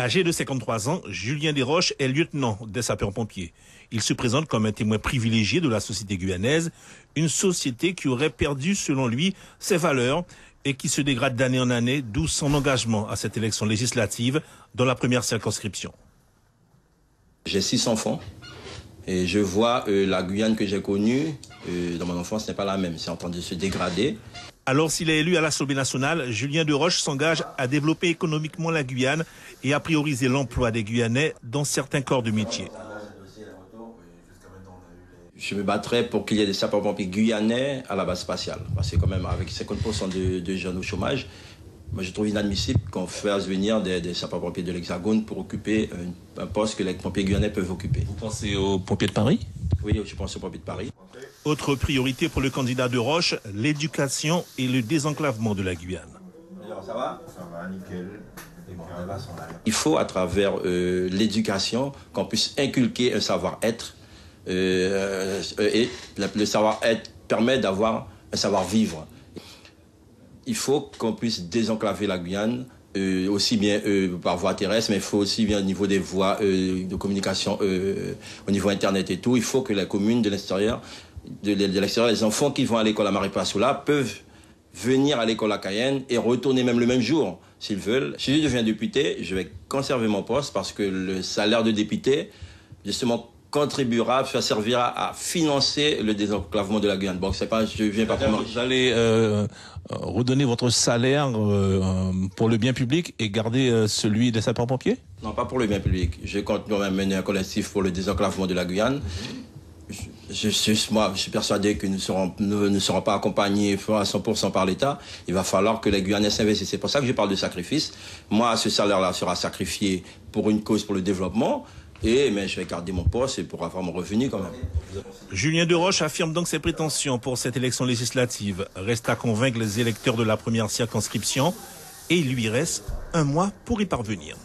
Âgé de 53 ans, Julien Desroches est lieutenant des sapeurs-pompiers. Il se présente comme un témoin privilégié de la société guyanaise, une société qui aurait perdu, selon lui, ses valeurs et qui se dégrade d'année en année, d'où son engagement à cette élection législative dans la première circonscription. J'ai 6 enfants et je vois la Guyane que j'ai connue, dans mon enfance, n'est pas la même, c'est en train de se dégrader. Alors s'il est élu à l'Assemblée nationale, Julien Desroches s'engage à développer économiquement la Guyane et à prioriser l'emploi des Guyanais dans certains corps de métier. Je me battrai pour qu'il y ait des sapeurs-pompiers guyanais à la base spatiale. Parce que quand même, avec 50% de jeunes au chômage, moi je trouve inadmissible qu'on fasse venir des sapeurs-pompiers de l'Hexagone pour occuper un poste que les pompiers guyanais peuvent occuper. Vous pensez aux pompiers de Paris ? Oui, je pense aux pompiers de Paris. Autre priorité pour le candidat Desroches, l'éducation et le désenclavement de la Guyane. Alors, ça va ? Ça va, nickel. Il faut, à travers l'éducation, qu'on puisse inculquer un savoir-être. Et le savoir-être permet d'avoir un savoir-vivre. Il faut qu'on puisse désenclaver la Guyane, aussi bien par voie terrestre, mais il faut aussi bien au niveau des voies de communication, au niveau Internet et tout. Il faut que les communes de l'extérieur, les enfants qui vont à l'école à Maripasoula peuvent venir à l'école à Cayenne et retourner même le même jour, s'ils veulent. Si je deviens député, je vais conserver mon poste parce que le salaire de député, justement, contribuera, ça servira à financer le désenclavement de la Guyane. Bon, c'est pas, je viens pas pour moi. Vous allez redonner votre salaire pour le bien public et garder celui des sapeurs-pompiers ? Non, pas pour le bien public. Je compte quand même mener un collectif pour le désenclavement de la Guyane. Moi, je suis persuadé que nous ne serons pas accompagnés à 100% par l'État. Il va falloir que les Guyanais s'investissent. C'est pour ça que je parle de sacrifice. Moi, ce salaire-là sera sacrifié pour une cause, pour le développement. Mais je vais garder mon poste et pour avoir mon revenu quand même. Julien Desroches affirme donc ses prétentions pour cette élection législative. Reste à convaincre les électeurs de la première circonscription et il lui reste un mois pour y parvenir.